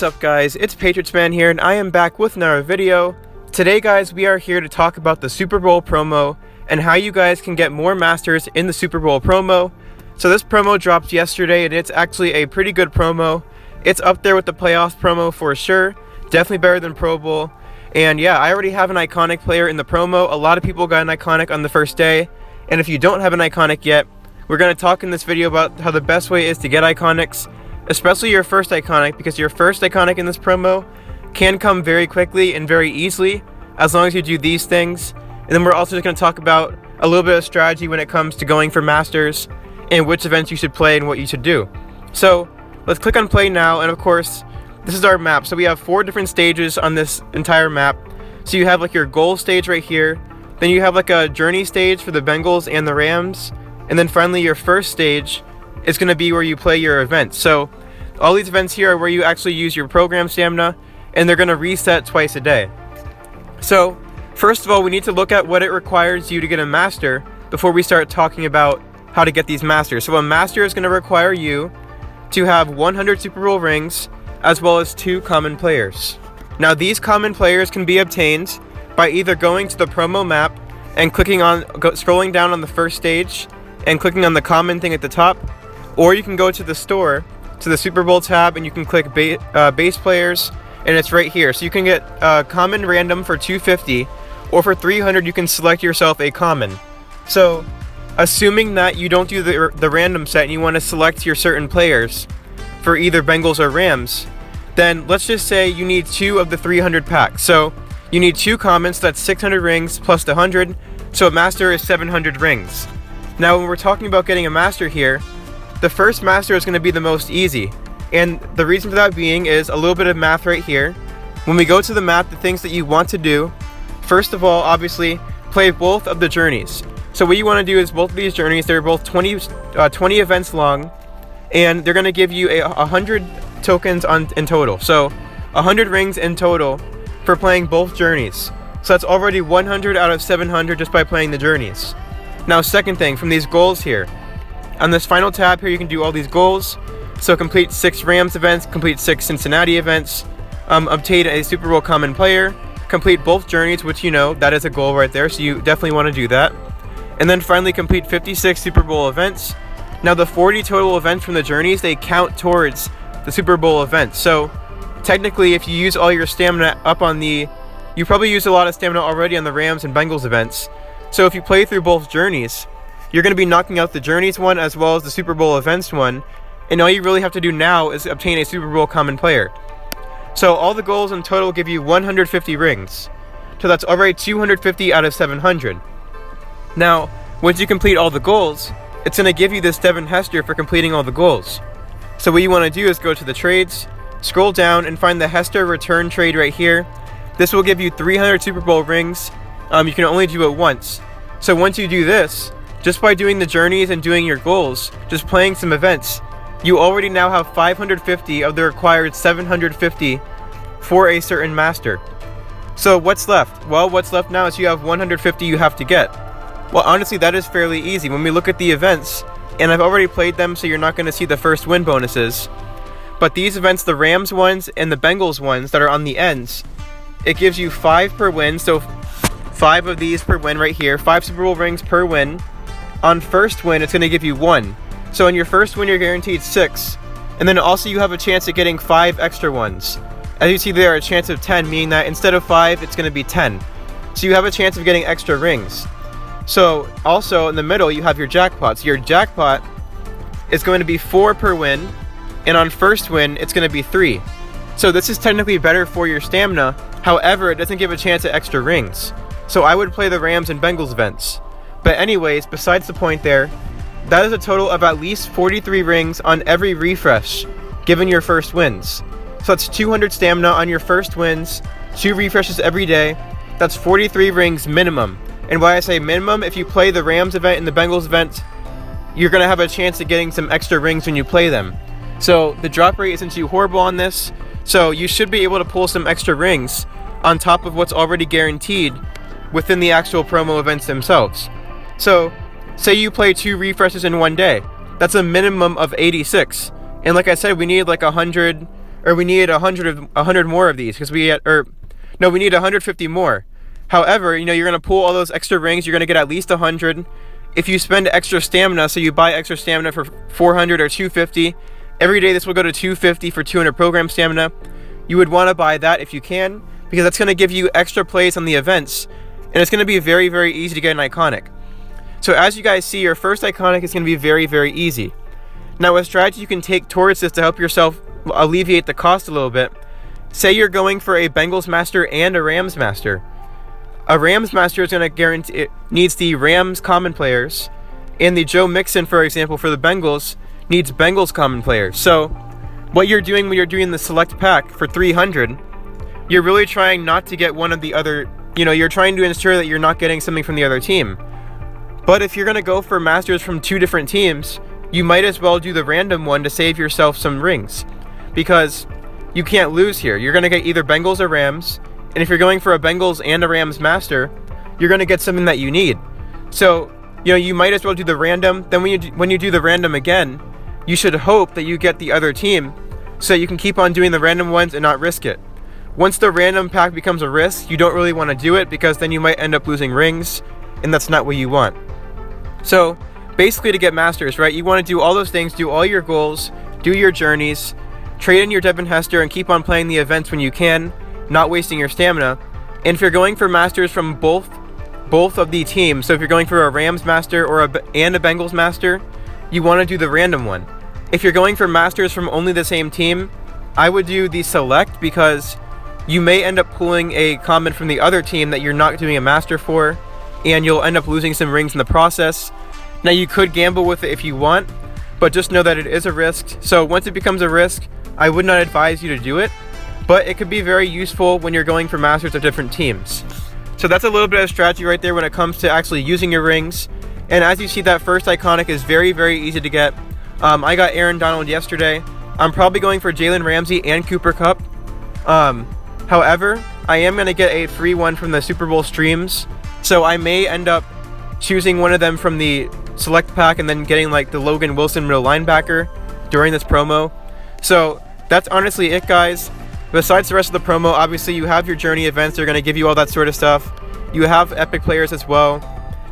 What's up guys, it's Patriotsman here and I am back with another video. Today guys, we are here to talk about the Super Bowl promo and how you guys can get more masters in the Super Bowl promo. So this promo dropped yesterday and it's actually a pretty good promo. It's up there with the playoffs promo for sure, definitely better than Pro Bowl. And yeah, I already have an iconic player in the promo. A lot of people got an iconic on the first day, and if you don't have an iconic yet, we're going to talk in this video about how the best way is to get iconics, especially your first iconic, because your first iconic in this promo can come very quickly and very easily as long as you do these things. And then we're also just going to talk about a little bit of strategy when it comes to going for masters and which events you should play and what you should do. So let's click on play now, and of course this is our map. So we have 4 different stages on this entire map. So you have like your goal stage right here, then you have like a journey stage for the Bengals and the Rams, and then finally your first stage is going to be where you play your events. So all these events here are where you actually use your program stamina, and they're going to reset twice a day. So first of all, we need to look at what it requires you to get a master before we start talking about how to get these masters. So a master is going to require you to have 100 Super Bowl rings as well as 2 common players. Now these common players can be obtained by either going to the promo map and scrolling down on the first stage and clicking on the common thing at the top, or you can go to the store, to the Super Bowl tab, and you can click base players, and it's right here. So you can get common random for 250, or for 300 you can select yourself a common. So assuming that you don't do the random set and you want to select your certain players for either Bengals or Rams, then let's just say you need 2 of the 300 packs. So you need 2 commons, so that's 600 rings plus the 100, so a master is 700 rings. Now when we're talking about getting a master here, the first master is going to be the most easy, and the reason for that being is a little bit of math right here. When we go to the map, the things that you want to do, first of all, obviously, play both of the journeys. So what you want to do is both of these journeys, they're both 20 events long, and they're going to give you 100 tokens in total. So 100 rings in total for playing both journeys. So that's already 100 out of 700 just by playing the journeys. Now second thing, from these goals here, on this final tab here you can do all these goals. So complete 6 Rams events, complete 6 Cincinnati events, obtain a Super Bowl common player, complete both journeys, which you know, that is a goal right there, so you definitely want to do that. And then finally complete 56 Super Bowl events. Now the 40 total events from the journeys, they count towards the Super Bowl events. So technically if you use all your stamina up on you probably used a lot of stamina already on the Rams and Bengals events. So if you play through both journeys, you're going to be knocking out the journeys one as well as the Super Bowl events one, and all you really have to do now is obtain a Super Bowl common player. So all the goals in total give you 150 rings. So that's already 250 out of 700. Now, once you complete all the goals, it's going to give you this Devin Hester for completing all the goals. So what you want to do is go to the trades, scroll down and find the Hester return trade right here. This will give you 300 Super Bowl rings. You can only do it once. So once you do this, just by doing the journeys and doing your goals, just playing some events, you already now have 550 of the required 750 for a certain master. So what's left? Well, what's left now is you have 150 you have to get. Well, honestly, that is fairly easy. When we look at the events, and I've already played them, so you're not going to see the first win bonuses, but these events, the Rams ones and the Bengals ones that are on the ends, it gives you 5 per win, so 5 of these per win right here, 5 Super Bowl rings per win. On first win, it's going to give you 1. So in your first win, you're guaranteed 6. And then also you have a chance of getting 5 extra ones. As you see there, a chance of 10, meaning that instead of 5, it's going to be 10. So you have a chance of getting extra rings. So also in the middle, you have your jackpot. So your jackpot is going to be 4 per win. And on first win, it's going to be 3. So this is technically better for your stamina. However, it doesn't give a chance at extra rings. So I would play the Rams and Bengals events. But anyways, besides the point there, that is a total of at least 43 rings on every refresh, given your first wins. So that's 200 stamina on your first wins, 2 refreshes every day. That's 43 rings minimum. And why I say minimum, if you play the Rams event and the Bengals event, you're going to have a chance of getting some extra rings when you play them. So the drop rate isn't too horrible on this, so you should be able to pull some extra rings on top of what's already guaranteed within the actual promo events themselves. So say you play 2 refreshes in one day, that's a minimum of 86. And like I said, we need like 100 or we need 100 more of these because we need 150 more. However, you know, you're going to pull all those extra rings, you're going to get at least 100. If you spend extra stamina, so you buy extra stamina for 400 or 250, every day this will go to 250 for 200 program stamina. You would want to buy that if you can, because that's going to give you extra plays on the events, and it's going to be very, very easy to get an iconic. So as you guys see, your first iconic is going to be very, very easy. Now, a strategy you can take towards this to help yourself alleviate the cost a little bit, say you're going for a Bengals Master and a Rams Master. A Rams Master is going to guarantee it needs the Rams common players, and the Joe Mixon, for example, for the Bengals needs Bengals common players. So what you're doing when you're doing the select pack for 300, you're really trying not to get one of the other, you know, you're trying to ensure that you're not getting something from the other team. But if you're going to go for masters from 2 different teams, you might as well do the random one to save yourself some rings, because you can't lose here. You're going to get either Bengals or Rams, and if you're going for a Bengals and a Rams master, you're going to get something that you need. So, you know, you might as well do the random. Then when you do the random again, you should hope that you get the other team so you can keep on doing the random ones and not risk it. Once the random pack becomes a risk, you don't really want to do it, because then you might end up losing rings, and that's not what you want. So basically, to get masters, right, you want to do all those things, do all your goals, do your journeys, trade in your Devin Hester, and keep on playing the events when you can, not wasting your stamina. And if you're going for masters from both of the teams, so if you're going for a Rams master and a Bengals master, you want to do the random one. If you're going for masters from only the same team, I would do the select, because you may end up pulling a common from the other team that you're not doing a master for, and you'll end up losing some rings in the process. Now, you could gamble with it if you want, but just know that it is a risk. So once it becomes a risk, I would not advise you to do it, but it could be very useful when you're going for masters of different teams. So that's a little bit of strategy right there when it comes to actually using your rings. And as you see, that first iconic is very, very easy to get. I got Aaron Donald yesterday. I'm probably going for Jalen Ramsey and Cooper Kupp. However, I am going to get a free one from the Super Bowl streams, so I may end up choosing one of them from the select pack and then getting like the Logan Wilson middle linebacker during this promo. So that's honestly it, guys. Besides the rest of the promo, obviously you have your journey events. They're going to give you all that sort of stuff. You have epic players as well.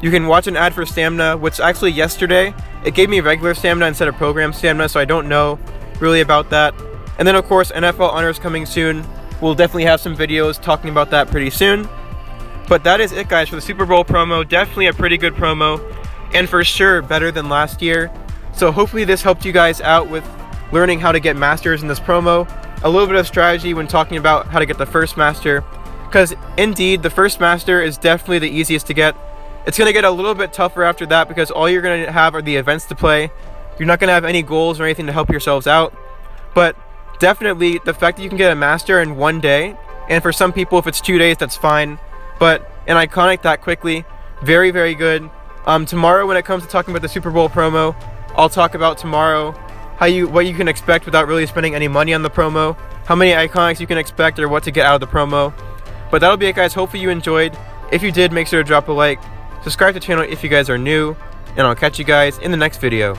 You can watch an ad for stamina, which actually yesterday it gave me regular stamina instead of program stamina, so I don't know really about that. And then of course NFL honors coming soon. We'll definitely have some videos talking about that pretty soon. But that is it, guys, for the Super Bowl promo. Definitely a pretty good promo, and for sure better than last year. So hopefully this helped you guys out with learning how to get masters in this promo. A little bit of strategy when talking about how to get the first master, because indeed the first master is definitely the easiest to get. It's going to get a little bit tougher after that, because all you're going to have are the events to play. You're not going to have any goals or anything to help yourselves out. But definitely the fact that you can get a master in one day, and for some people if it's 2 days, that's fine, but an iconic that quickly, very, very good. Tomorrow, when it comes to talking about the Super Bowl promo, I'll talk about tomorrow what you can expect without really spending any money on the promo, how many iconics you can expect, or what to get out of the promo. But that'll be it, guys. Hopefully you enjoyed. If you did, make sure to drop a like, subscribe to the channel if you guys are new, and I'll catch you guys in the next video.